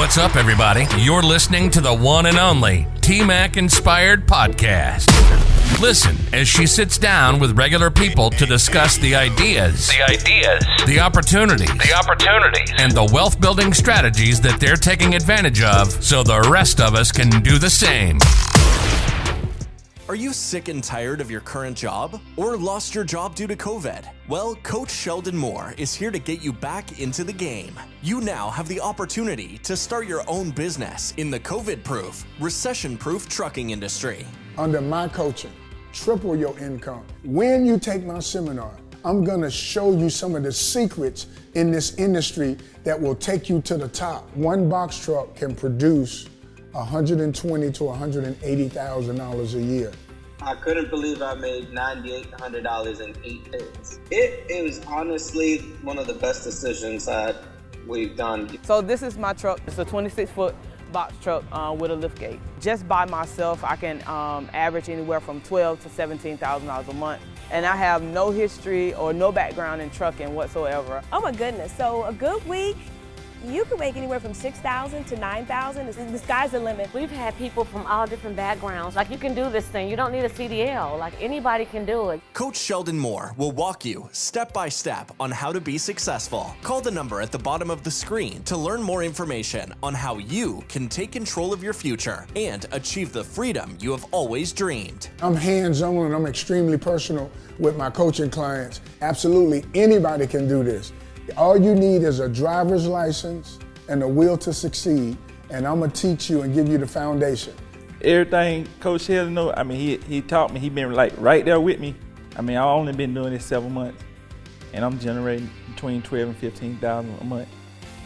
What's up, everybody? You're listening to the one and only TMac Inspired Podcast. Listen as she sits down with regular people to discuss the ideas, the opportunities, and the wealth building strategies that they're taking advantage of so the rest of us can do the same. Are you sick and tired of your current job or lost your job due to COVID? Well, Coach Sheldon Moore is here to get you back into the game. You now have the opportunity to start your own business in the COVID-proof, recession-proof trucking industry. Under my coaching, triple your income. When you take my seminar, I'm gonna show you some of the secrets in this industry that will take you to the top. One box truck can produce $120,000 to $180,000 a year. I couldn't believe I made $9,800 in 8 days. It was honestly one of the best decisions that we've done. So this is my truck. It's a 26-foot box truck with a lift gate. Just by myself, I can average anywhere from $12,000 to $17,000 a month. And I have no history or no background in trucking whatsoever. Oh my goodness, so a good week, you can make anywhere from $6,000 to $9,000. The sky's the limit. We've had people from all different backgrounds. Like, you can do this thing. You don't need a CDL. Like, anybody can do it. Coach Sheldon Moore will walk you step by step on how to be successful. Call the number at the bottom of the screen to learn more information on how you can take control of your future and achieve the freedom you have always dreamed. I'm hands-on and I'm extremely personal with my coaching clients. Absolutely anybody can do this. All you need is a driver's license and a will to succeed, and I'm gonna teach you and give you the foundation. Everything Coach Sheldon knows, I mean, he taught me, he been like right there with me. I mean, I've only been doing this 7 months, and I'm generating between $12,000 and $15,000 a month,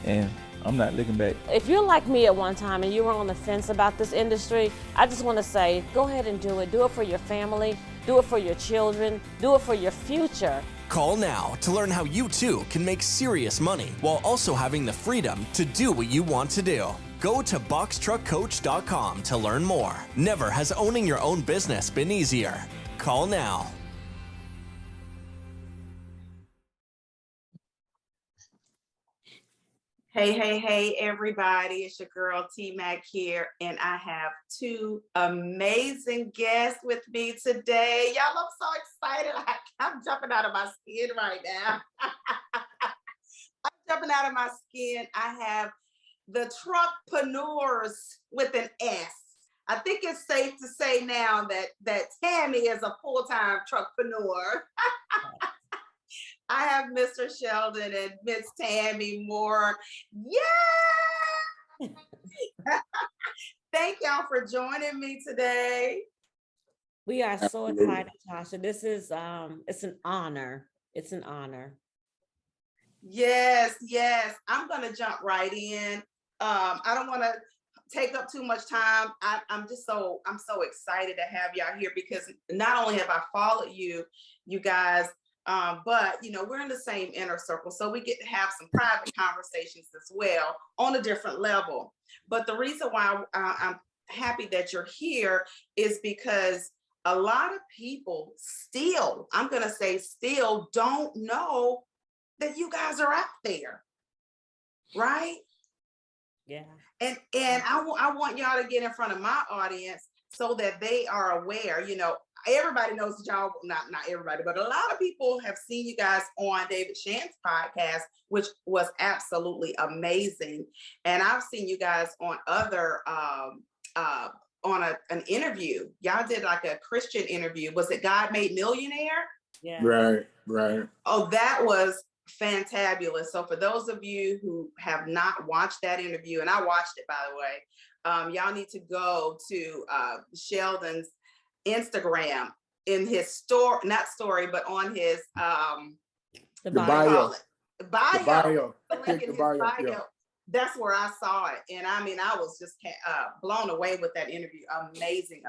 and I'm not looking back. If you're like me at one time and you were on the fence about this industry, I just want to say, go ahead and do it. Do it for your family, do it for your children, do it for your future. Call now to learn how you too can make serious money while also having the freedom to do what you want to do. Go to Boxtruckcoach.com to learn more. Never has owning your own business been easier. Call now. Hey, everybody. It's your girl T-Mac here, and I have two amazing guests with me today. Y'all, I'm so excited. I'm jumping out of my skin right now. I'm jumping out of my skin. I have the truckpreneurs with an S. I think it's safe to say now that Tammy is a full-time truckpreneur. I have Mr. Sheldon and Miss Tammi Moore. Yeah! Thank y'all for joining me today. We are so excited, Tasha. This is, it's an honor. It's an honor. Yes. I'm gonna jump right in. I don't wanna take up too much time. I'm so excited to have y'all here because not only have I followed you guys, but we're in the same inner circle, so we get to have some private conversations as well on a different level. But the reason why I'm happy that you're here is because a lot of people still don't know that you guys are out there, right? Yeah. And I want y'all to get in front of my audience so that they are aware. Everybody knows y'all, not everybody, but a lot of people have seen you guys on David Shan's podcast, which was absolutely amazing. And I've seen you guys on other, an interview. Y'all did like a Christian interview. Was it God Made Millionaire? Yeah. Right. Oh, that was fantabulous. So for those of you who have not watched that interview, and I watched it, by the way, y'all need to go to Sheldon's Instagram in his story, not story, but on his the bio. The link in his bio. Yeah. That's where I saw it. And I mean, I was just blown away with that interview. Amazing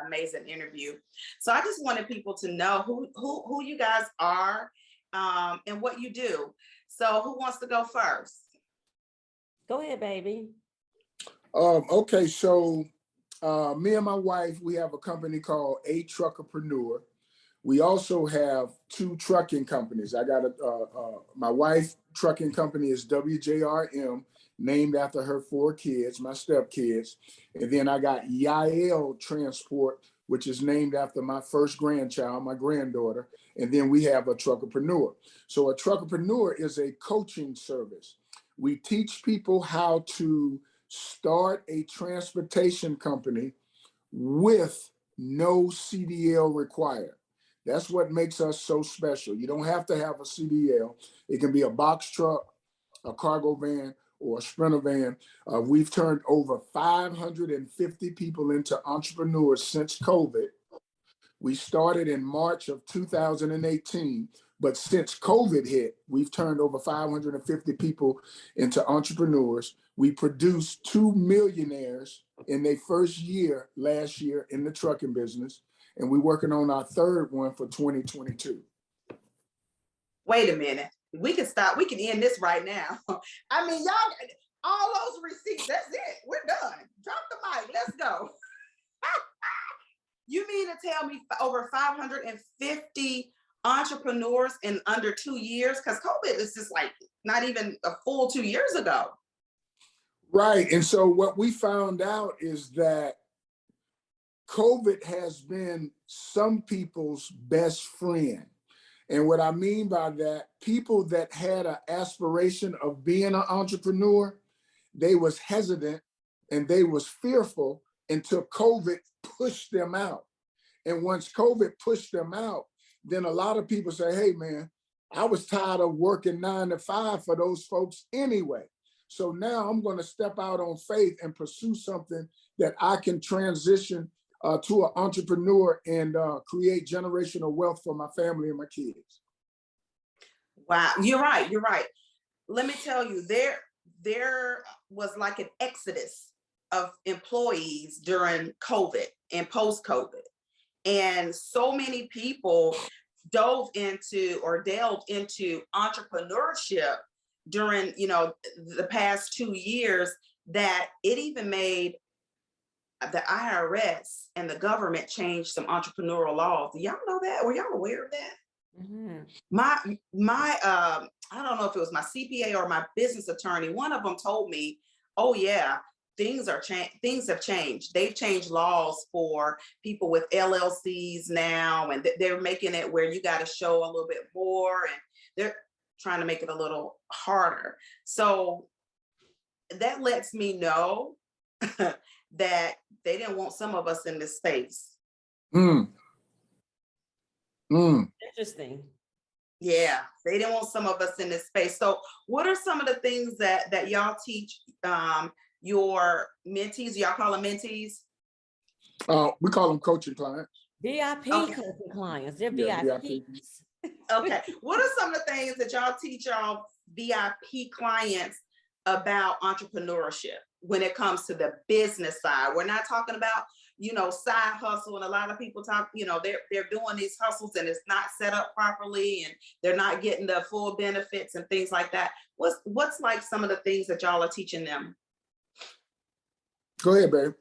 interview. So I just wanted people to know who you guys are and what you do. So who wants to go first? Go ahead, baby. Okay, so me and my wife, we have a company called A Truckpreneur. We also have two trucking companies. I got my wife trucking company is WJRM, named after her 4 kids, my stepkids. And then I got Yael Transport, which is named after my first grandchild, my granddaughter. And then we have a Truckerpreneur. So a Truckerpreneur is a coaching service. We teach people how to start a transportation company with no CDL required. That's what makes us so special. You don't have to have a CDL. It can be a box truck, a cargo van, or a sprinter van. We've turned over 550 people into entrepreneurs since COVID. We started in March of 2018, but since COVID hit, we've turned over 550 people into entrepreneurs. We produced 2 millionaires in their first year last year in the trucking business, and we're working on our 3rd one for 2022. Wait a minute. We can stop. We can end this right now. I mean, y'all, all those receipts, that's it. We're done. Drop the mic. Let's go. You mean to tell me over 550 entrepreneurs in under 2 years? Because COVID is just like not even a full 2 years ago. Right. And so what we found out is that COVID has been some people's best friend. And what I mean by that, people that had an aspiration of being an entrepreneur, they was hesitant and they was fearful until COVID pushed them out. And once COVID pushed them out, then a lot of people say, hey man, I was tired of working 9 to 5 for those folks anyway. So now I'm going to step out on faith and pursue something that I can transition to an entrepreneur and create generational wealth for my family and my kids. Wow, you're right. You're right. Let me tell you, there was like an exodus of employees during COVID and post-COVID. And so many people delved into entrepreneurship during, the past 2 years that it even made the IRS and the government changed some entrepreneurial laws. Do y'all know that? Were y'all aware of that? Mm-hmm. My I don't know if it was my CPA or my business attorney. One of them told me, "Oh yeah, things have changed. They've changed laws for people with LLCs now, and they're making it where you got to show a little bit more, and they're trying to make it a little harder." So that lets me know that they didn't want some of us in this space. Interesting. Yeah, they didn't want some of us in this space. So what are some of the things that y'all teach your mentees? Y'all call them mentees? We call them coaching clients. VIP coaching clients. They're VIPs. Okay. What are some of the things that y'all teach y'all VIP clients about entrepreneurship when it comes to the business side? We're not talking about, side hustle. And a lot of people talk, they're doing these hustles and it's not set up properly and they're not getting the full benefits and things like that. What's like some of the things that y'all are teaching them? Go ahead, babe.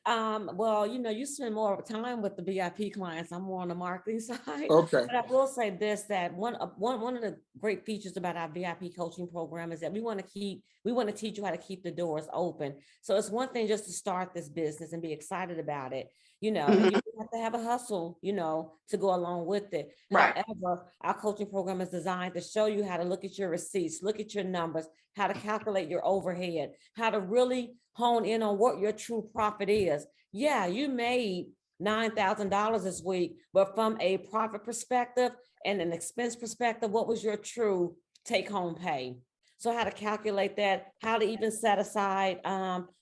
Well, you spend more time with the VIP clients. I'm more on the marketing side. Okay. But I will say this, that one of the great features about our VIP coaching program is that we want to teach you how to keep the doors open. So it's one thing just to start this business and be excited about it, and you have to have a hustle, to go along with it. Right. However, our coaching program is designed to show you how to look at your receipts, look at your numbers, how to calculate your overhead, how to really hone in on what your true profit is. Yeah, you made $9,000 this week, but from a profit perspective and an expense perspective, what was your true take-home pay? So how to calculate that, how to even set aside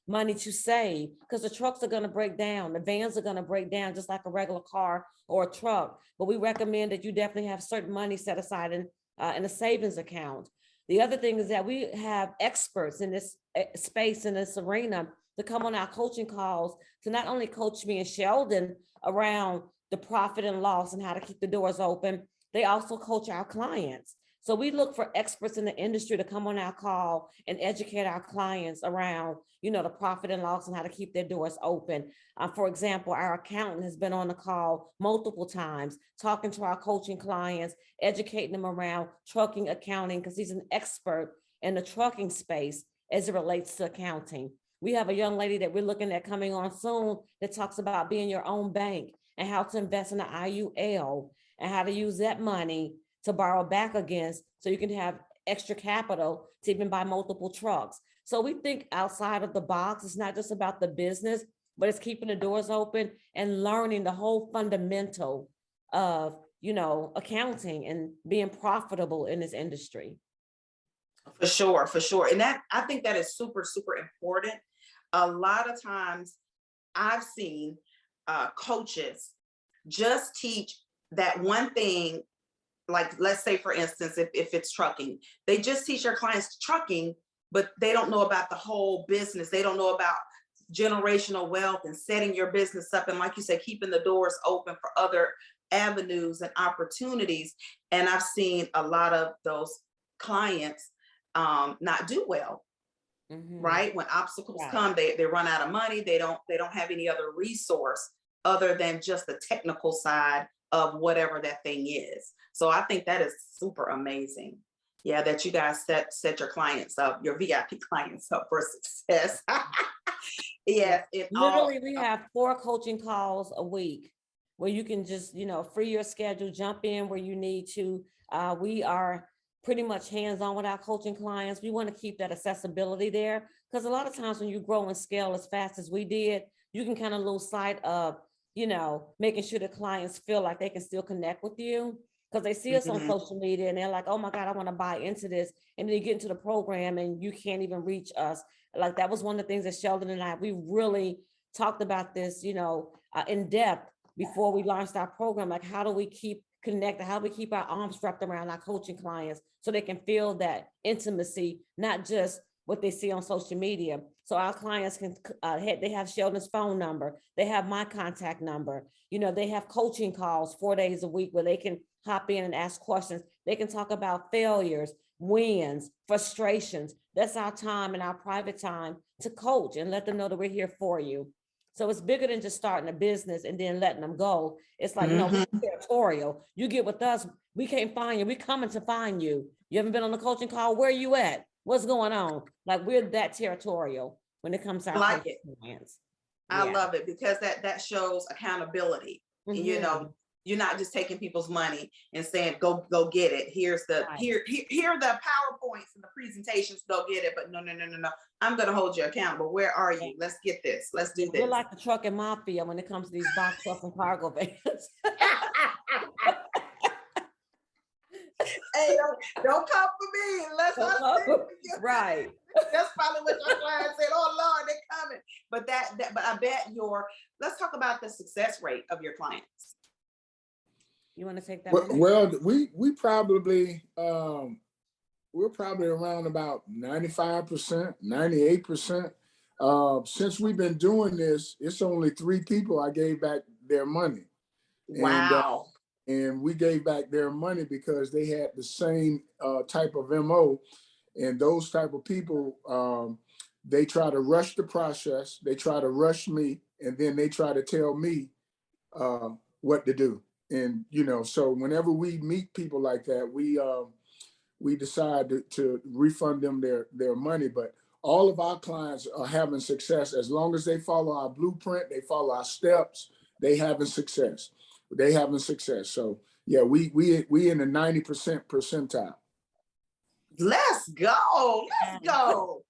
money to save, because the trucks are going to break down, the vans are going to break down just like a regular car or a truck. But we recommend that you definitely have certain money set aside in a savings account. The other thing is that we have experts in this space, in this arena, to come on our coaching calls to not only coach me and Sheldon around the profit and loss and how to keep the doors open, they also coach our clients. So we look for experts in the industry to come on our call and educate our clients around, the profit and loss and how to keep their doors open. For example, our accountant has been on the call multiple times, talking to our coaching clients, educating them around trucking accounting, because he's an expert in the trucking space. as it relates to accounting. We have a young lady that we're looking at coming on soon that talks about being your own bank and how to invest in the IUL and how to use that money to borrow back against so you can have extra capital to even buy multiple trucks. So we think outside of the box. It's not just about the business, but it's keeping the doors open and learning the whole fundamental of, accounting and being profitable in this industry. For sure, for sure. And that, I think that is super, super important. A lot of times I've seen coaches just teach that one thing, like let's say for instance, if it's trucking, they just teach their clients trucking, but they don't know about the whole business. They don't know about generational wealth and setting your business up. And like you said, keeping the doors open for other avenues and opportunities. And I've seen a lot of those clients not do well. Right? When obstacles come, they run out of money. They don't have any other resource other than just the technical side of whatever that thing is. So I think that is super amazing. Yeah, that you guys set your clients up, your VIP clients up for success. Yes. Literally, we have 4 coaching calls a week where you can just, free your schedule, jump in where you need to. We are pretty much hands-on with our coaching clients. We want to keep that accessibility there because a lot of times when you grow and scale as fast as we did, you can kind of lose sight of, making sure the clients feel like they can still connect with you because they see us on social media and they're like, oh my God, I want to buy into this. And then you get into the program and you can't even reach us. Like that was one of the things that Sheldon and we really talked about this, in depth before we launched our program. Like, how do we keep connected? How do we keep our arms wrapped around our coaching clients so they can feel that intimacy, not just what they see on social media. So our clients can, they have Sheldon's phone number. They have my contact number. They have coaching calls 4 days a week where they can hop in and ask questions. They can talk about failures, wins, frustrations. That's our time and our private time to coach and let them know that we're here for you. So it's bigger than just starting a business and then letting them go. It's like, no, we're territorial. You get with us, we can't find you. We're coming to find you. You haven't been on a coaching call? Where are you at? What's going on? Like, we're that territorial when it comes to our like it. Clients. I love it because that shows accountability. You're not just taking people's money and saying, go get it. Here's the here are the PowerPoints and the presentations, go get it. But no. I'm gonna hold you accountable. Where are you? Let's get this. Let's do this. We're like the trucking mafia when it comes to these box trucks and cargo vans. Hey, don't come for me unless I say right. That's probably what your client said. Oh Lord, they're coming. But I bet let's talk about the success rate of your clients. You want to take that? Well, we probably we're probably around about 95%, 98%. Since we've been doing this, it's only 3 people I gave back their money. Wow. And we gave back their money because they had the same type of MO. And those type of people, they try to rush the process. They try to rush me. And then they try to tell me what to do. And, so whenever we meet people like that, we decide to refund them their money. But all of our clients are having success. As long as they follow our blueprint, they follow our steps, they having success. So yeah, we in the 90% percentile. Let's go. I love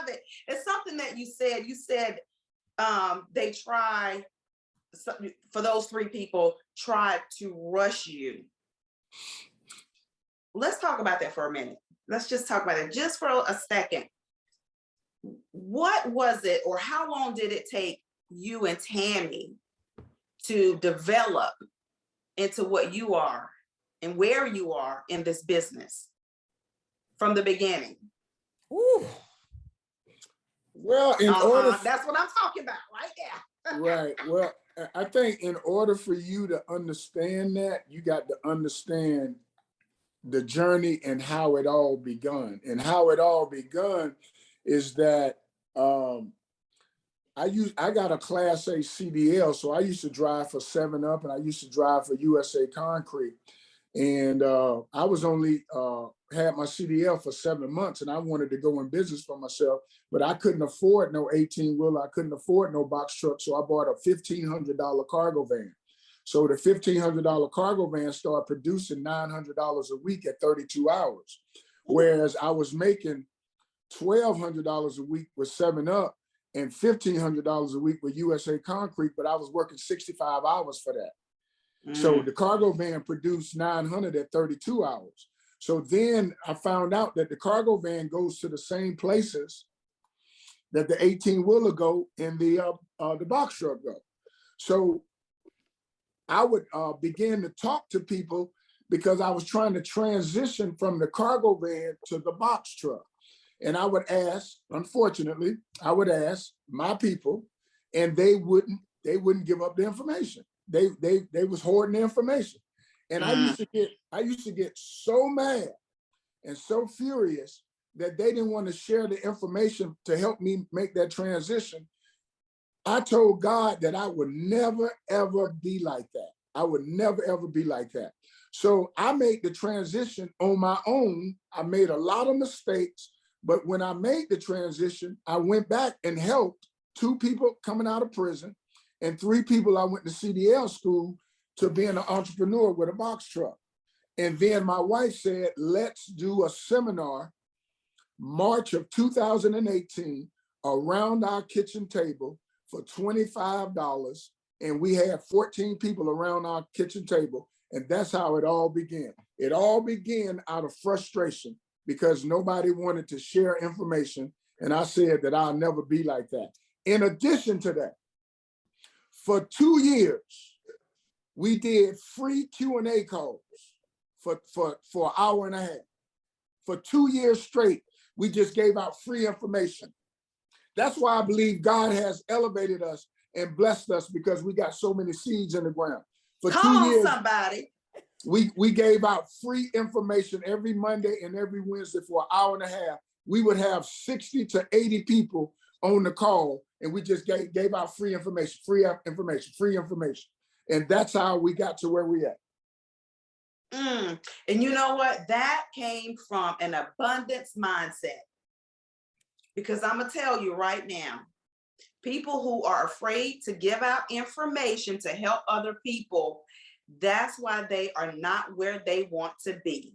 it. It's something that you said they try, for those 3 people, try to rush you. Let's talk about that for a minute. Let's just talk about it just for a second. What was it, or how long did it take you and Tammy to develop into what you are and where you are in this business from the beginning? Ooh. Well, in order, that's what I'm talking about right there. Right. Well, I think in order for you to understand that, you got to understand the journey and how it all begun. And how it all begun is that I got a Class A CDL, so I used to drive for 7-Up and I used to drive for USA Concrete. And I was only had my CDL for 7 months, and I wanted to go in business for myself, but I couldn't afford no 18-wheeler. I couldn't afford no box truck. So I bought a $1,500 cargo van. So the $1,500 cargo van started producing $900 a week at 32 hours. Whereas I was making $1,200 a week with 7-Up and $1,500 a week with USA Concrete, but I was working 65 hours for that. So the cargo van produced 900 at 32 hours. So then I found out that the cargo van goes to the same places that the 18-wheeler go and the box truck go. So I would begin to talk to people because I was trying to transition from the cargo van to the box truck. And I would ask, unfortunately, I would ask my people, and they wouldn't give up the information. They was hoarding the information. And I used to get so mad and so furious that they didn't want to share the information to help me make that transition. I told God that I would never, ever be like that. I would never, ever be like that. So I made the transition on my own. I made a lot of mistakes, but when I made the transition, I went back and helped 2 people coming out of prison and 3 people I went to CDL school to being an entrepreneur with a box truck. And then my wife said, let's do a seminar, March of 2018, around our kitchen table for $25. And we had 14 people around our kitchen table. And that's how it all began. It all began out of frustration because nobody wanted to share information. And I said that I'll never be like that. In addition to that, for 2 years, we did free Q&A calls for an hour and a half. For 2 years straight, we just gave out free information. That's why I believe God has elevated us and blessed us because we got so many seeds in the ground. For Come 2 years, on, somebody. We gave out free information every Monday and every Wednesday for an hour and a half. We would have 60 to 80 people on the call, and we just gave out free information. And that's how we got to where we at. And you know what? That came from an abundance mindset. Because I'm going to tell you right now, people who are afraid to give out information to help other people, that's why they are not where they want to be.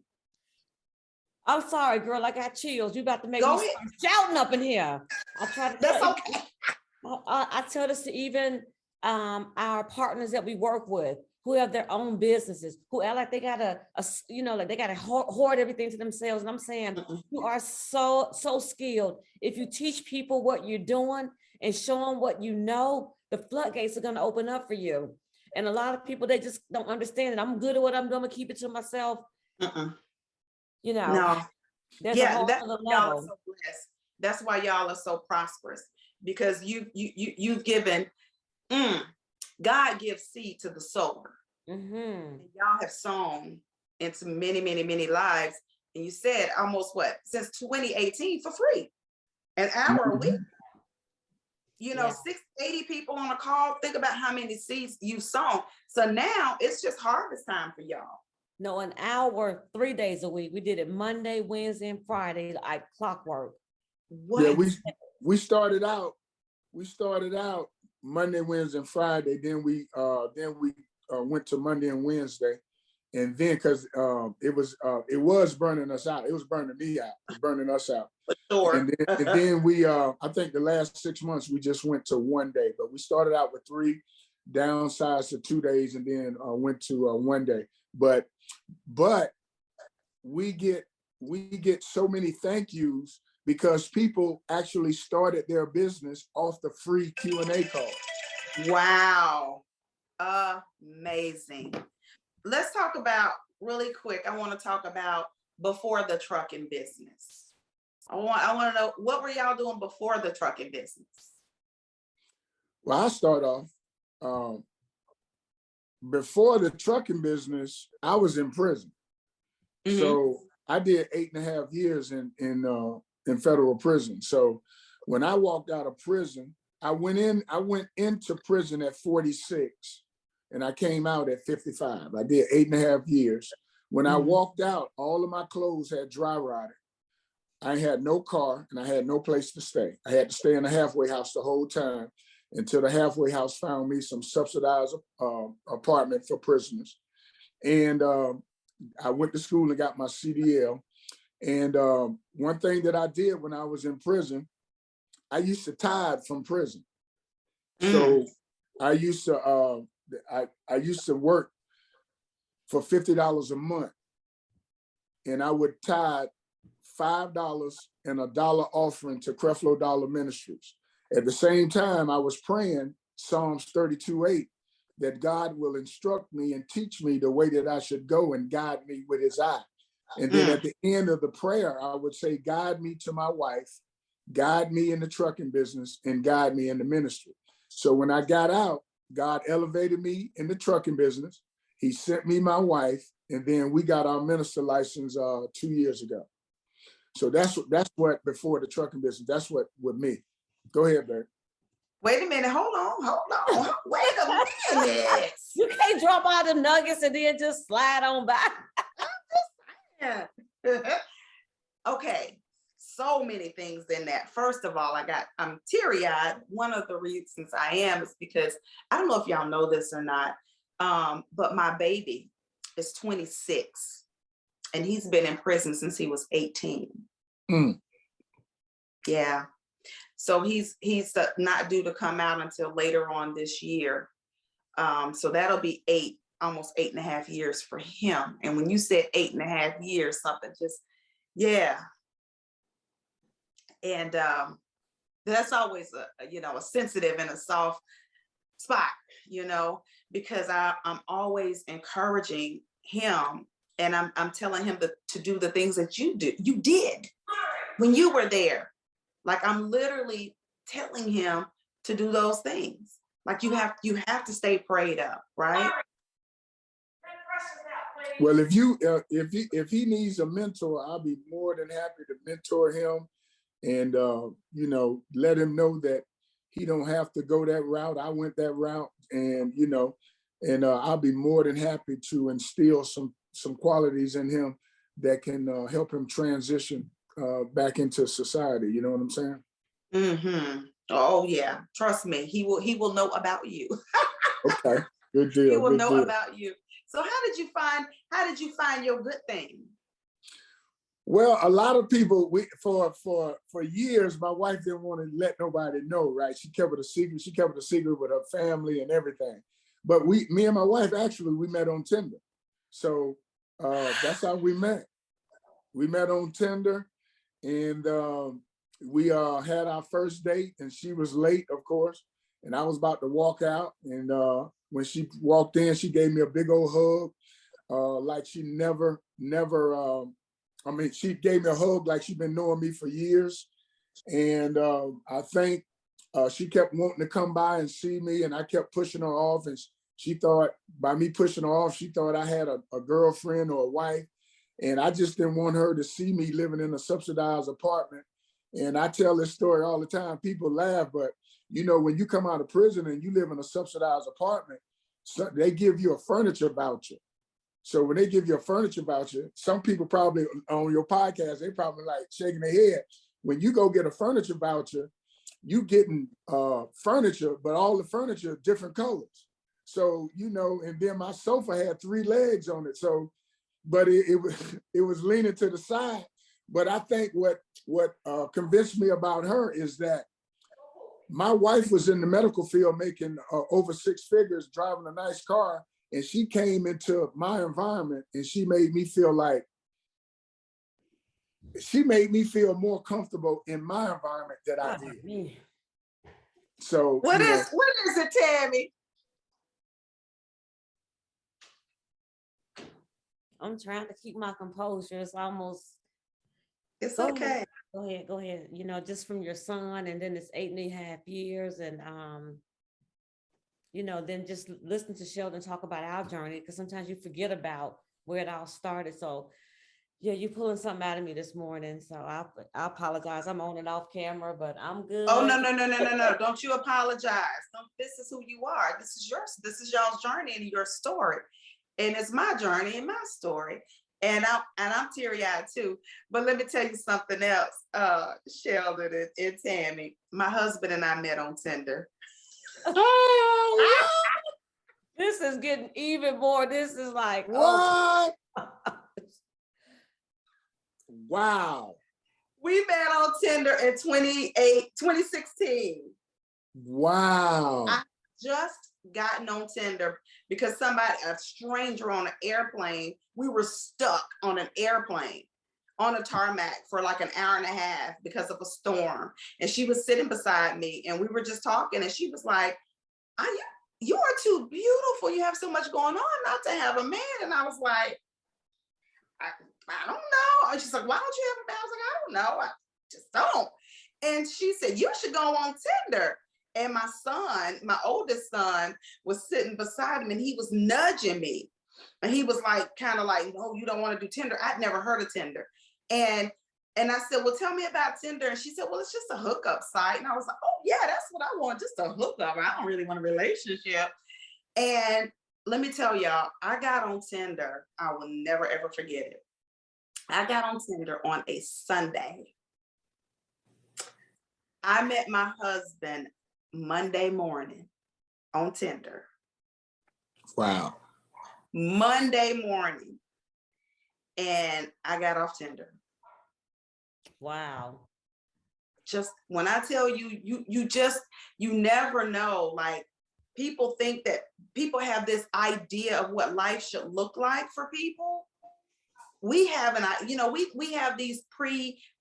I'm sorry, girl. I got chills. You about to make Go me ahead. start shouting up in here. I try to. That's okay. I tell this to even our partners that we work with who have their own businesses, who act like they gotta, like they gotta hoard everything to themselves. And I'm saying, you are so skilled. If you teach people what you're doing and show them what you know, the floodgates are gonna open up for you. And a lot of people, they just don't understand it. I'm good at what I'm doing. I'm gonna keep it to myself. You know, no. There's Yeah, a whole that's other why y'all are level. so blessed. That's why y'all are so prosperous, because you've given. God gives seed to the sower. And y'all have sown into many, many, many lives. And you said almost since 2018 for free, an hour a week. You know, 80 people on a call. Think about how many seeds you've sown. So now it's just harvest time for y'all. No, an hour, 3 days a week. We did it Monday, Wednesday, and Friday, like clockwork. What? Yeah, we started out Monday, Wednesday, and Friday. Then we went to Monday and Wednesday, and then because it was burning us out. It was burning me out. It was burning us out. For sure. And then we I think the last 6 months we just went to 1 day. But we started out with 3, downsized to 2 days, and then went to 1 day. But we get so many thank yous because people actually started their business off the free Q&A call. Wow. Amazing. Let's talk about really quick. I want to talk about before the trucking business. I want to know, what were y'all doing before the trucking business? Well, I'll start off. Before the trucking business, I was in prison. So I did 8.5 years in federal prison. So when I walked out of prison, I went into prison at 46 and I came out at 55. I did 8.5 years. When I walked out, all of my clothes had dry rotted. I had no car and I had no place to stay. I had to stay in a halfway house the whole time until the halfway house found me some subsidized apartment for prisoners. And I went to school and got my CDL. And one thing that I did when I was in prison, I used to tithe from prison. So I used to work for $50 a month, and I would tithe $5 and $1 offering to Creflo Dollar Ministries. At the same time, I was praying Psalms 32:8, that God will instruct me and teach me the way that I should go and guide me with his eye. And then at the end of the prayer, I would say, guide me to my wife, guide me in the trucking business, and guide me in the ministry. So when I got out, God elevated me in the trucking business. He sent me my wife, and then we got our minister license 2 years ago. So that's what before the trucking business. That's what with me. Go ahead, Bert. Wait a minute. Hold on. Wait a minute. You can't drop all the nuggets and then just slide on by. Yeah. Okay. So many things in that. First of all, I'm teary-eyed. One of the reasons I am is because I don't know if y'all know this or not, but my baby is 26 and he's been in prison since he was 18. Yeah. So he's not due to come out until later on this year. So that'll be almost 8.5 years for him. And when you said 8.5 years, something just, yeah. And that's always a sensitive and a soft spot, because I'm always encouraging him, and I'm telling him to do the things that you did when you were there. Like, I'm literally telling him to do those things. Like, you have to stay prayed up, right? Well, if he needs a mentor, I'll be more than happy to mentor him, and let him know that he don't have to go that route. I went that route, and I'll be more than happy to instill some qualities in him that can help him transition back into society. You know what I'm saying? Mm-hmm. Oh yeah, trust me, he will know about you. Okay, good deal. He will know about you. So how did you find your good thing? Well, a lot of people, for years, my wife didn't want to let nobody know, right? She kept it a secret. She kept it a secret with her family and everything. But me and my wife, actually, we met on Tinder. So that's how we met. We met on Tinder, and we had our first date, and she was late, of course, and I was about to walk out. And when she walked in, she gave me a big old hug, like she never, she gave me a hug like she'd been knowing me for years. And I think she kept wanting to come by and see me, and I kept pushing her off. And she thought, by me pushing her off, she thought I had a girlfriend or a wife. And I just didn't want her to see me living in a subsidized apartment. And I tell this story all the time. People laugh, but when you come out of prison and you live in a subsidized apartment, they give you a furniture voucher. So when they give you a furniture voucher, some people probably on your podcast, they probably like shaking their head. When you go get a furniture voucher, you getting furniture, but all the furniture different colors. So, and then my sofa had 3 legs on it. So, but it was leaning to the side. But I think what convinced me about her is that my wife was in the medical field making over 6 figures, driving a nice car. And she came into my environment, and she made me feel more comfortable in my environment than I did. So what is it, Tammy? I'm trying to keep my composure. It's almost. It's okay. Go ahead. Just from your son, and then it's 8.5 years, and then just listen to Sheldon talk about our journey, because sometimes you forget about where it all started. So yeah, you're pulling something out of me this morning. So I apologize. I'm on and off camera, but I'm good. Oh, no. Don't you apologize. This is who you are. This is y'all's journey and your story. And it's my journey and my story. And I'm teary-eyed too. But let me tell you something else, Sheldon and Tammy. My husband and I met on Tinder. Oh, this is getting even more. This is like, What? Wow. We met on Tinder in 2016. Wow. I just gotten on Tinder because a stranger on an airplane, we were stuck on an airplane on a tarmac for like an hour and a half because of a storm. And she was sitting beside me and we were just talking and she was like, you are too beautiful. You have so much going on not to have a man. And I was like, I don't know. And she's like, why don't you have a man? I was like, I don't know. I just don't. And she said, you should go on Tinder. And my son, my oldest son, was sitting beside him and he was nudging me. And he was like, kind of like, no, you don't want to do Tinder. I'd never heard of Tinder. And I said, well, tell me about Tinder. And she said, well, it's just a hookup site. And I was like, oh yeah, that's what I want, just a hookup. I don't really want a relationship. And let me tell y'all, I got on Tinder. I will never, ever forget it. I got on Tinder on a Sunday. I met my husband Monday morning on Tinder. Wow. Monday morning. And I got off Tinder. wow. Just when I tell you, you never know. Like, people think that people have this idea of what life should look like for people. We have we have these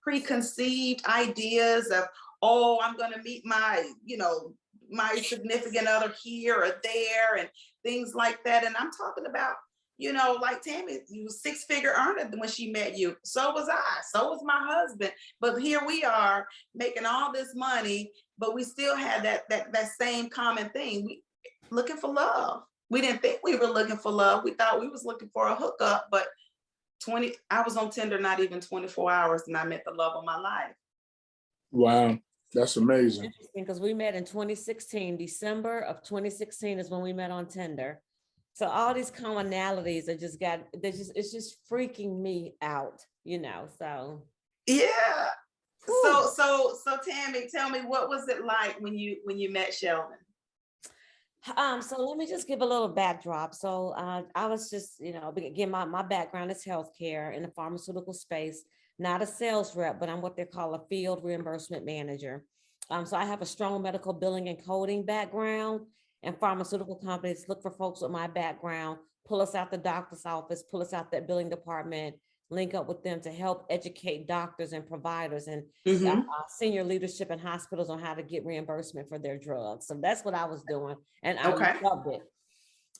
preconceived ideas of, oh, I'm going to meet my significant other here or there and things like that. And I'm talking about, like Tammy, you was 6-figure earner when she met you. So was I. So was my husband. But here we are making all this money, but we still had that same common thing. We looking for love. We didn't think we were looking for love. We thought we was looking for a hookup, but I was on Tinder not even 24 hours and I met the love of my life. Wow. That's amazing. Interesting, because we met in 2016. December of 2016 is when we met on Tinder. So all these commonalities it's just freaking me out, so. Yeah. So Tammy, tell me, what was it like when you met Sheldon? So let me just give a little backdrop. So I was just, again, my background is healthcare in the pharmaceutical space, not a sales rep, but I'm what they call a field reimbursement manager. So I have a strong medical billing and coding background, and pharmaceutical companies look for folks with my background, pull us out the doctor's office, pull us out that billing department, link up with them to help educate doctors and providers and senior leadership in hospitals on how to get reimbursement for their drugs. So that's what I was doing. And I loved it.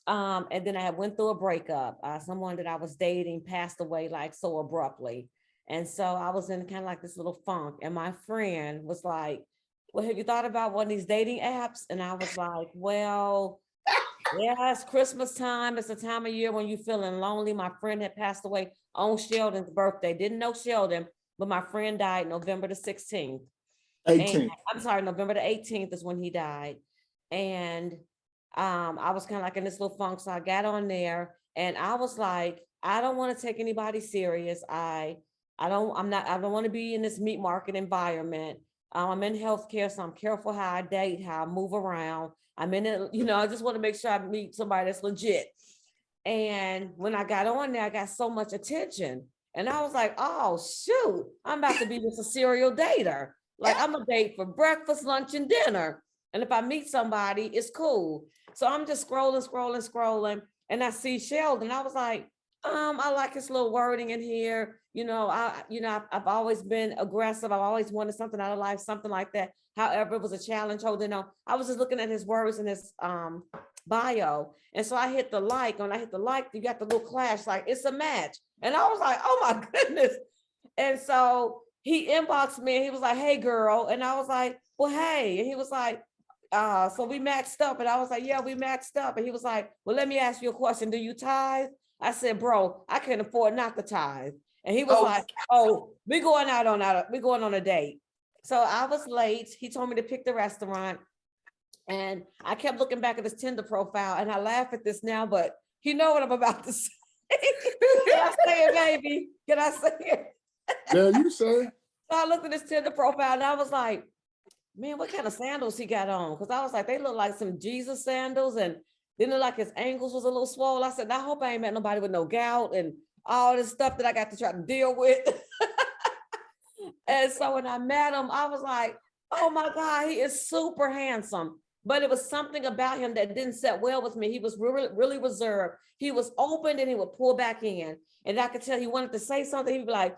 And then I went through a breakup. Someone that I was dating passed away like so abruptly. And so I was in kind of like this little funk. And my friend was like, well, have you thought about one of these dating apps? And I was like, well, yeah, it's Christmas time. It's the time of year when you're feeling lonely. My friend had passed away on Sheldon's birthday. Didn't know Sheldon, but my friend died November the 16th. 18th. I'm sorry, November the 18th is when he died. And I was kind of like in this little funk. So I got on there and I was like, I don't want to take anybody serious. I don't want to be in this meat market environment. I'm in healthcare, so I'm careful how I date, how I move around. I'm in it, I just want to make sure I meet somebody that's legit. And when I got on there, I got so much attention. And I was like, oh, shoot, I'm about to be with a serial dater. Like, I'm a date for breakfast, lunch, and dinner. And if I meet somebody, it's cool. So I'm just scrolling. And I see Sheldon. I was like, I like his little wording in here. I've always been aggressive. I've always wanted something out of life, something like that. However, it was a challenge holding on. I was just looking at his words in his bio. And so I hit the like. When I hit the like, you got the little clash, like it's a match. And I was like, oh my goodness. And so he inboxed me and he was like, hey girl. And I was like, well, hey. And he was like, so we matched up. And I was like, yeah, we matched up. And he was like, well, let me ask you a question. Do you tithe? I said, bro, I can't afford not to tithe. And he was like, oh, we're going on a date. So I was late. He told me to pick the restaurant. And I kept looking back at his Tinder profile and I laugh at this now, but you know what I'm about to say. Can I say it, baby? Can I say it? Yeah, you say it. So I looked at his Tinder profile and I was like, man, what kind of sandals he got on? Because I was like, they look like some Jesus sandals, and then look like his ankles was a little swollen. I said, I hope I ain't met nobody with no gout and all this stuff that I got to try to deal with. And so when I met him, I was like, oh my God, he is super handsome. But it was something about him that didn't set well with me. He was really, really reserved. He was open and he would pull back in. And I could tell he wanted to say something. He'd be like,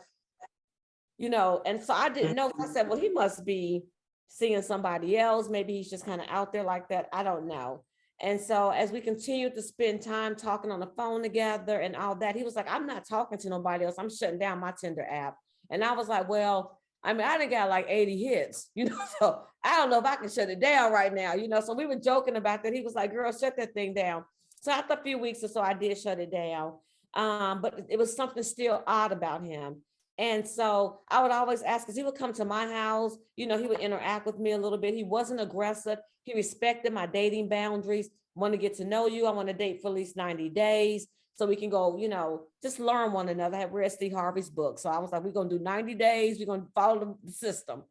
you know, and so I didn't know. I said, well, he must be seeing somebody else. Maybe he's just kind of out there like that. I don't know. And so as we continued to spend time talking on the phone together and all that, he was like, I'm not talking to nobody else. I'm shutting down my Tinder app. And I was like, well, I mean, I done got like 80 hits, you know, so I don't know if I can shut it down right now, you know, so we were joking about that. He was like, girl, shut that thing down. So after a few weeks or so, I did shut it down. But it was something still odd about him. And so I would always ask, because he would come to my house, you know, he would interact with me a little bit. He wasn't aggressive. He respected my dating boundaries. Want to get to know you. I want to date for at least 90 days. So we can go, you know, just learn one another. I have read Steve Harvey's book. So I was like, we're going to do 90 days. We're going to follow the system.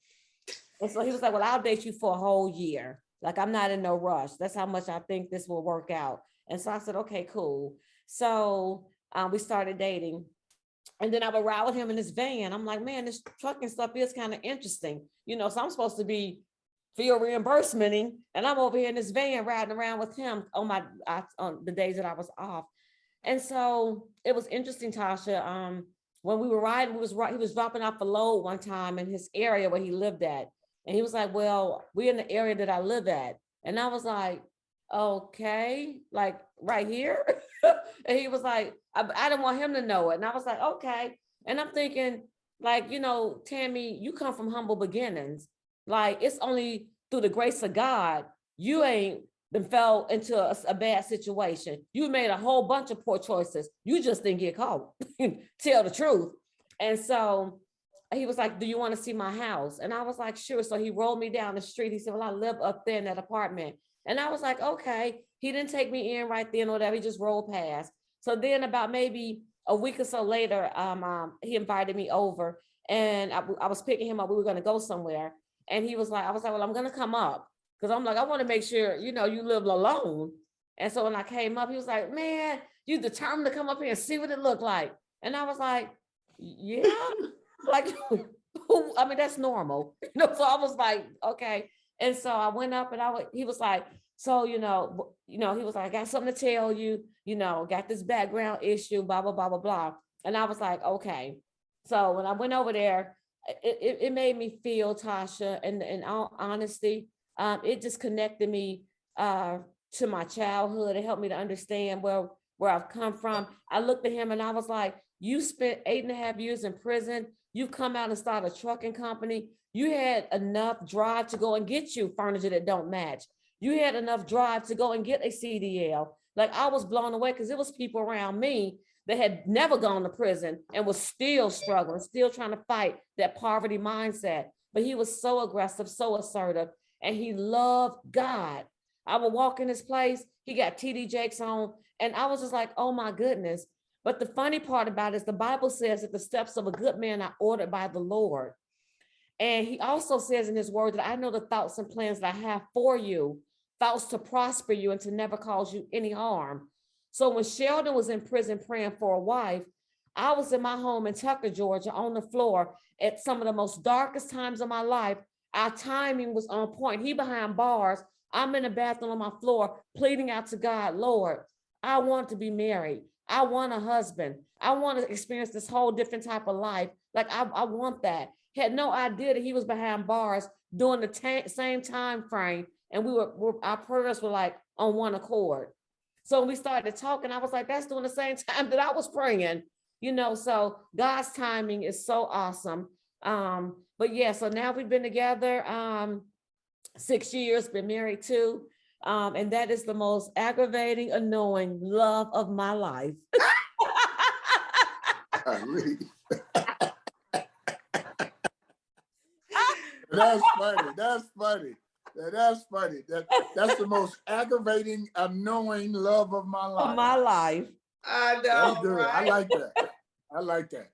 And so he was like, well, I'll date you for a whole year. Like, I'm not in no rush. That's how much I think this will work out. And so I said, okay, cool. So we started dating. And then I would ride with him in his van. I'm like, man, this trucking stuff is kind of interesting. You know, so I'm supposed to be field reimbursementing. And I'm over here in this van riding around with him on the days that I was off. And so it was interesting, Tasha. When we were riding, he was dropping off a load one time in his area where he lived at. And he was like, well, we're in the area that I live at. And I was like, okay, like right here. And he was like, I didn't want him to know it. And I was like, okay. And I'm thinking, like, you know, Tammy, you come from humble beginnings. Like, it's only through the grace of God, you ain't then fell into a bad situation. You made a whole bunch of poor choices. You just didn't get caught. Tell the truth. And so he was like, do you want to see my house? And I was like, sure. So he rolled me down the street. He said, well, I live up there in that apartment. And I was like, okay. He didn't take me in right then or whatever. He just rolled past. So then about maybe a week or so later, he invited me over, and I was picking him up. We were going to go somewhere. And he was like, I was like, well, I'm going to come up. Because I'm like, I want to make sure, you know, you live alone. And so when I came up, he was like, man, you determined to come up here and see what it looked like. And I was like, yeah, like, I mean, that's normal. You know, so I was like, okay. And so I went up and he was like, so, you know, he was like, I got something to tell you, you know, got this background issue, blah, blah, blah, blah, blah. And I was like, okay. So when I went over there, it made me feel, Tasha, and in all honesty, it just connected me to my childhood. It helped me to understand where I've come from. I looked at him and I was like, you spent 8.5 years in prison. You've come out and started a trucking company. You had enough drive to go and get you furniture that don't match. You had enough drive to go and get a CDL. Like, I was blown away because it was people around me that had never gone to prison and was still struggling, still trying to fight that poverty mindset. But he was so aggressive, so assertive, and he loved God. I would walk in his place, he got TD Jakes on, and I was just like, oh my goodness. But the funny part about it is the Bible says that the steps of a good man are ordered by the Lord. And he also says in his word that I know the thoughts and plans that I have for you, thoughts to prosper you and to never cause you any harm. So when Sheldon was in prison praying for a wife, I was in my home in Tucker, Georgia, on the floor at some of the most darkest times of my life. Our timing was on point. He behind bars. I'm in the bathroom on my floor, pleading out to God, Lord, I want to be married. I want a husband. I want to experience this whole different type of life. Like, I want that. Had no idea that he was behind bars during the same time frame. And our prayers were like on one accord. So when we started talking, I was like, that's during the same time that I was praying, you know, so God's timing is so awesome. But yeah, so now we've been together 6 years, been married 2. And that is the most aggravating, annoying love of my life. That's funny. That's funny. That's funny. That's the most aggravating, annoying love of my life. Of my life. I know, That's good. right? I like that. I like that.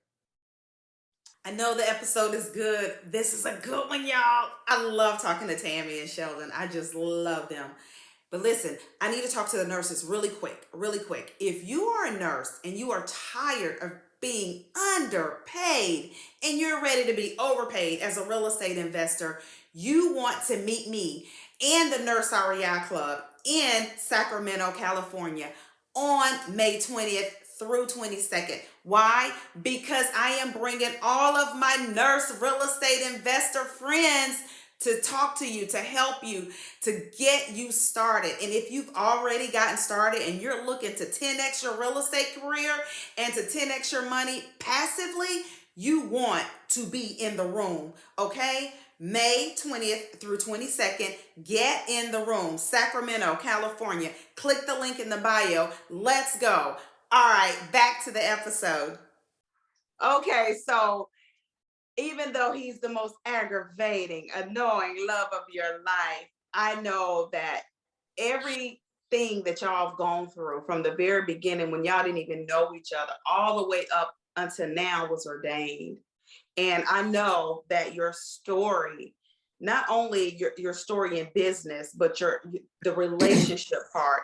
I know the episode is good. This is a good one, y'all. I love talking to Tammy and Sheldon. I just love them. But listen, I need to talk to the nurses really quick, really quick. If you are a nurse and you are tired of being underpaid and you're ready to be overpaid as a real estate investor, you want to meet me and the Nurse REI Club in Sacramento, California on May 20th through 22nd. Why? Because I am bringing all of my nurse real estate investor friends to talk to you, to help you, to get you started. And if you've already gotten started and you're looking to 10x your real estate career and to 10x your money passively, you want to be in the room, okay? May 20th through 22nd, get in the room, Sacramento, California. Click the link in the bio. Let's go. All right, back to the episode. Okay, so even though he's the most aggravating, annoying love of your life, I know that everything that y'all have gone through from the very beginning when y'all didn't even know each other all the way up until now was ordained. And I know that your story, not only your story in business, but the relationship part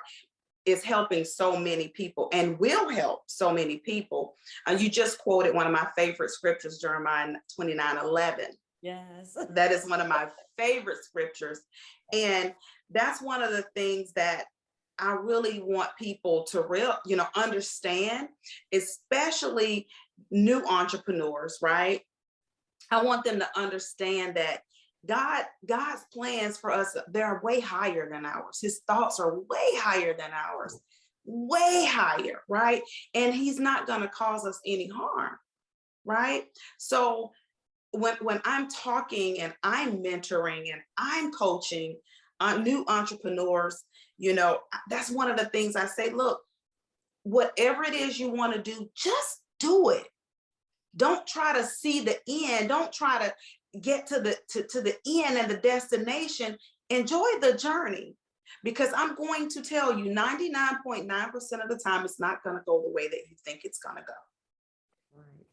is helping so many people and will help so many people. You just quoted one of my favorite scriptures, Jeremiah 29:11. Yes. That is one of my favorite scriptures. And that's one of the things that I really want people to understand, especially new entrepreneurs, right? I want them to understand that God's plans for us, they're way higher than ours. His thoughts are way higher than ours, way higher, right? And he's not going to cause us any harm, right? So when I'm talking and I'm mentoring and I'm coaching new entrepreneurs, that's one of the things I say, look, whatever it is you want to do, just do it. Don't try to see the end. Don't try to get to the end and the destination. Enjoy the journey, because I'm going to tell you 99.9% of the time, it's not going to go the way that you think it's going to go. Right.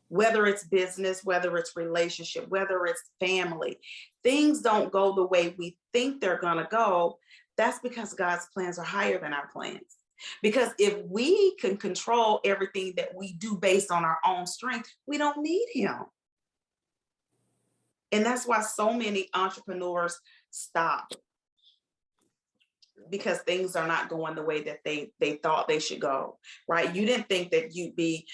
Whether it's business, whether it's relationship, whether it's family, things don't go the way we think they're going to go. That's because God's plans are higher than our plans. Because if we can control everything that we do based on our own strength, we don't need him. And that's why so many entrepreneurs stop, because things are not going the way that they thought they should go, right? You didn't think that you'd be,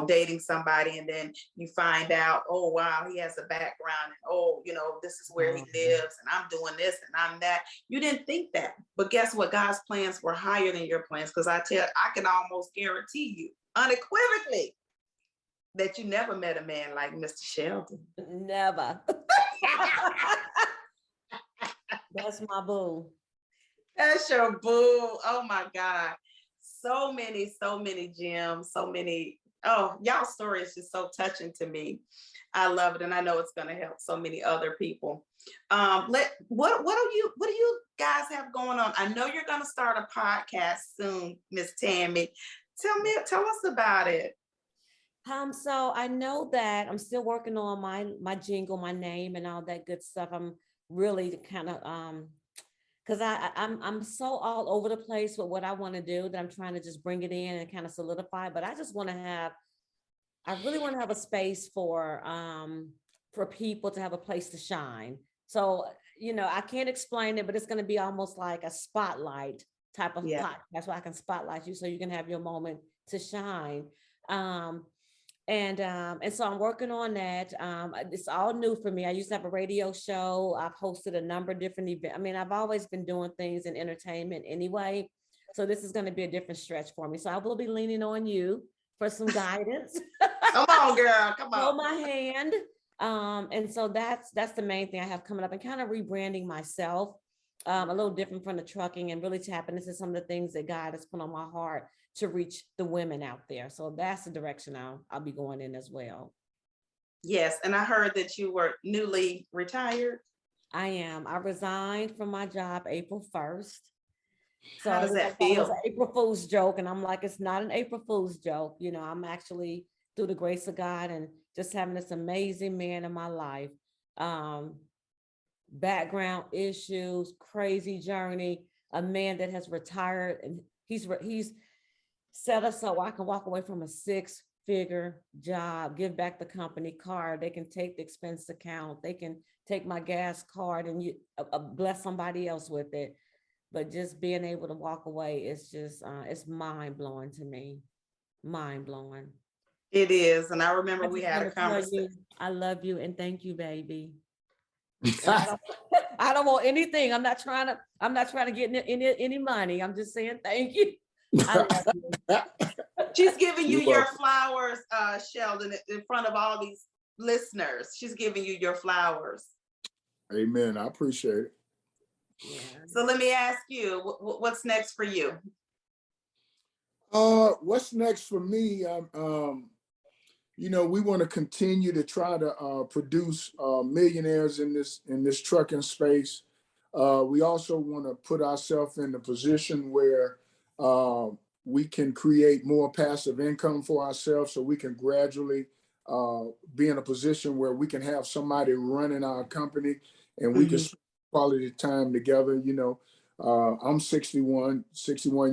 dating somebody and then you find out, oh, wow, he has a background, and oh, this is where he lives, and I'm doing this and I'm that. You didn't think that. But guess what? God's plans were higher than your plans, because I can almost guarantee you unequivocally that you never met a man like Mr. Sheldon. Never. That's my boo. That's your boo. Oh my God. So many gems, y'all's story is just so touching to me. I love it. And I know it's going to help so many other people. What do you guys have going on? I know you're going to start a podcast soon, Miss Tammy. Tell us about it. So I know that I'm still working on my jingle, my name, and all that good stuff. I'm really kind of because I'm so all over the place with what I want to do, that I'm trying to just bring it in and kind of solidify. But I just want to I really want to have a space for people to have a place to shine. So, I can't explain it, but it's going to be almost like a spotlight type of podcast. That's why I can spotlight you so you can have your moment to shine. And so I'm working on that. It's all new for me. I used to have a radio show. I've hosted a number of different events. I mean, I've always been doing things in entertainment anyway. So this is going to be a different stretch for me. So I will be leaning on you for some guidance. Come on, girl. Come on. Hold my hand. And so that's the main thing I have coming up, and kind of rebranding myself a little different from the trucking, and really tapping into some of the things that God has put on my heart to reach the women out there. So that's the direction I'll be going in as well. Yes. And I heard that you were newly retired. I am. I resigned from my job April 1st. So How does it that was feel? an April Fool's joke. And I'm like, it's not an April Fool's joke. You know, I'm actually, through the grace of God and just having this amazing man in my life, background issues, crazy journey, a man that has retired, and he's set us up where I can walk away from a 6-figure job, give back the company car. They can take the expense account. They can take my gas card and bless somebody else with it. But just being able to walk away is just, it's mind blowing to me. Mind blowing. It is. And I remember we had a conversation. I love you and thank you, baby. I don't want anything. I'm not trying to get any money. I'm just saying thank you. I love you. She's giving you your flowers, Sheldon, in front of all these listeners. She's giving you your flowers. Amen. I appreciate it. Yeah. So let me ask you, what's next for you? What's next for me? You know, we want to continue to try to produce millionaires in this trucking space. We also want to put ourselves in a position where we can create more passive income for ourselves, so we can gradually be in a position where we can have somebody running our company and we can spend quality time together. You know, I'm 61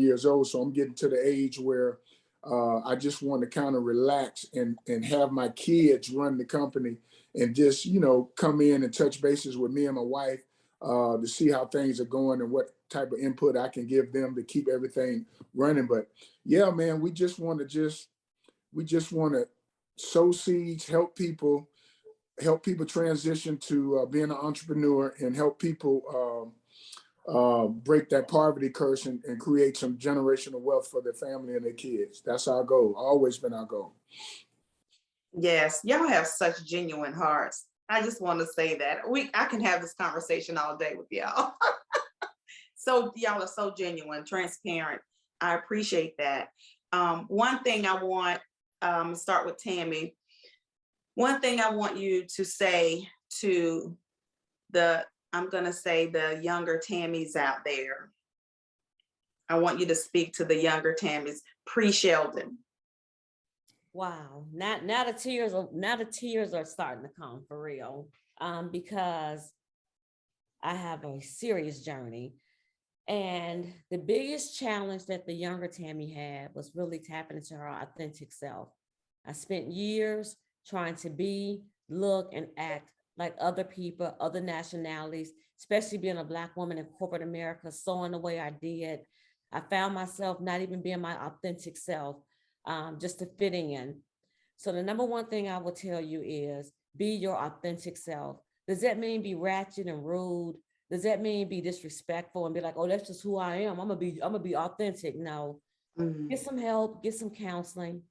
years old, so I'm getting to the age where I just want to kind of relax and have my kids run the company and just, you know, come in and touch bases with me and my wife to see how things are going and what type of input I can give them to keep everything running. But yeah, man, we just want to sow seeds, help people transition to being an entrepreneur, and help people break that poverty curse and create some generational wealth for their family and their kids. That's our goal. Always been our goal. Yes, y'all have such genuine hearts. I just want to say that I can have this conversation all day with y'all. So y'all are so genuine, transparent. I appreciate that. One thing I want, start with Tammy. One thing I want you to say to I'm going to say the younger Tammys out there. I want you to speak to the younger Tammys pre-Sheldon. Wow. Now the tears are starting to come for real. Because I have a serious journey. And the biggest challenge that the younger Tammy had was really tapping into her authentic self. I spent years trying to be, look, and act like other people, other nationalities, especially being a Black woman in corporate America, sewing the way I did. I found myself not even being my authentic self, just to fit in. So the number one thing I will tell you is be your authentic self. Does that mean be ratchet and rude? Does that mean be disrespectful and be like, oh, that's just who I am? I'm gonna be authentic. No. Get some help, get some counseling,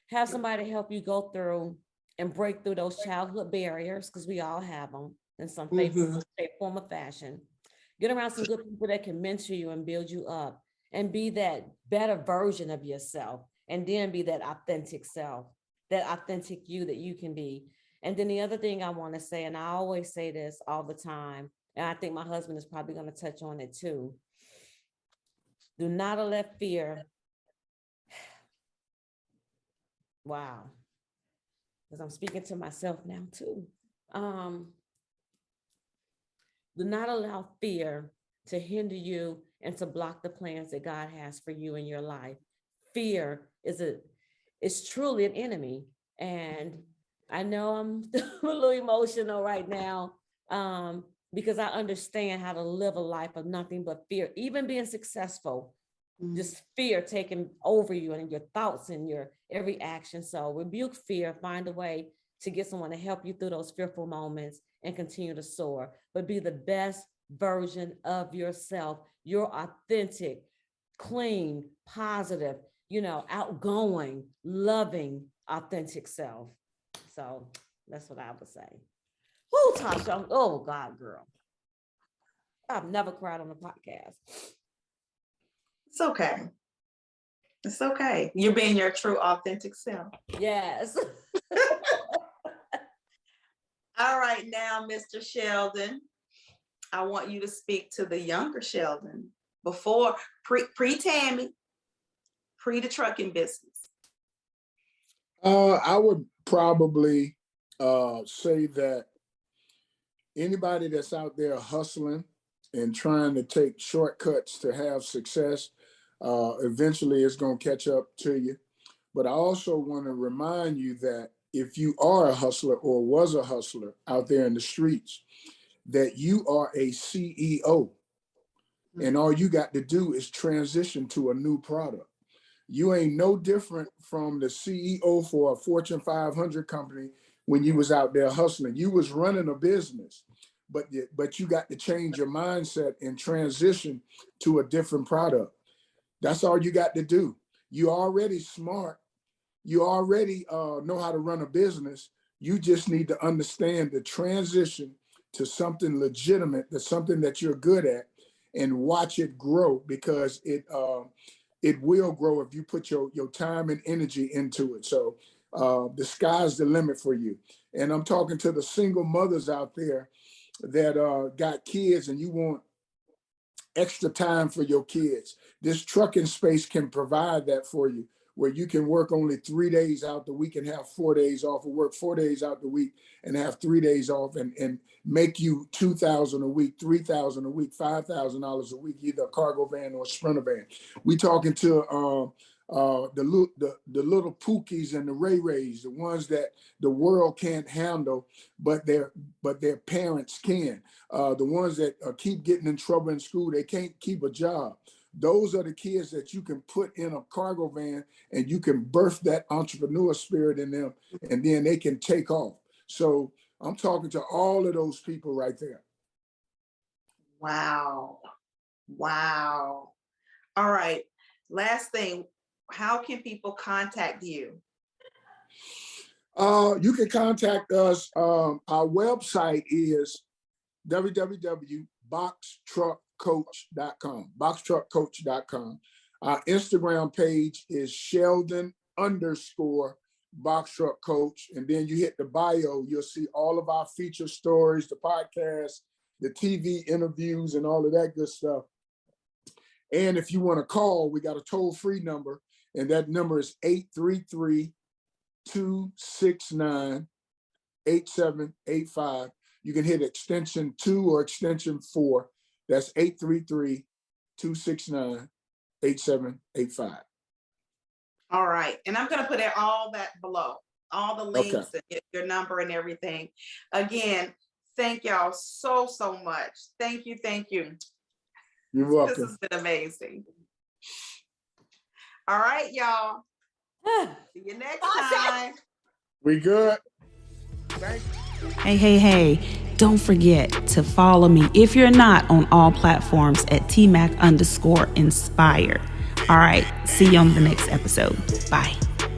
have somebody help you go through and break through those childhood barriers, because we all have them in some form of fashion. Get around some good people that can mentor you and build you up and be that better version of yourself, and then be that authentic self, that authentic you that you can be. And then the other thing I want to say, and I always say this all the time, and I think my husband is probably going to touch on it too. Do not let fear, wow, because I'm speaking to myself now too. Do not allow fear to hinder you and to block the plans that God has for you in your life. Fear is truly an enemy. And I know I'm a little emotional right now, because I understand how to live a life of nothing but fear, even being successful, just fear taking over you and your thoughts and your every action. So rebuke fear, find a way to get someone to help you through those fearful moments and continue to soar, but be the best version of yourself, your authentic, clean, positive, outgoing, loving, authentic self. So that's what I would say. Woo, Tasha, oh God, girl. I've never cried on a podcast. It's okay. It's okay. You're being your true, authentic self. Yes. All right, now, Mr. Sheldon, I want you to speak to the younger Sheldon. before pre-Tammy, pre the trucking business? I would probably say that anybody that's out there hustling and trying to take shortcuts to have success, eventually it's going to catch up to you. But I also want to remind you that if you are a hustler or was a hustler out there in the streets, that you are a CEO. And all you got to do is transition to a new product. You ain't no different from the CEO for a Fortune 500 company when you was out there hustling. You was running a business, but you got to change your mindset and transition to a different product. That's all you got to do. You already smart. You already know how to run a business. You just need to understand the transition to something legitimate, to something that you're good at, and watch it grow, because it will grow if you put your time and energy into it. So the sky's the limit for you. And I'm talking to the single mothers out there that got kids and you want extra time for your kids. This trucking space can provide that for you, where you can work only 3 days out the week and have 4 days off, or work 4 days out the week and have 3 days off, and make you $2,000 a week, $3,000 a week, $5,000 a week, either a cargo van or a Sprinter van. We talking to the little Pookies and the Ray Rays, the ones that the world can't handle, but their parents can. The ones that keep getting in trouble in school, they can't keep a job. Those are the kids that you can put in a cargo van and you can birth that entrepreneur spirit in them, and then they can take off. So I'm talking to all of those people right there. Wow. Wow. All right. Last thing, how can people contact you? You can contact us. Our website is www.boxtruckcoach.com. Boxtruckcoach.com. Our Instagram page is Sheldon_Boxtruckcoach. And then you hit the bio, you'll see all of our feature stories, the podcast, the TV interviews, and all of that good stuff. And if you want to call, we got a toll-free number, and that number is 833-269-8785. You can hit extension 2 or extension 4. That's 833-269-8785. All right. And I'm going to put all that below, all the links, and your number and everything. Again, thank y'all so much. Thank you. Thank you. You're welcome. This has been amazing. All right, y'all. See you next time. We good. Thanks. Hey. Don't forget to follow me, if you're not, on all platforms at TMac_inspire. All right. See you on the next episode. Bye.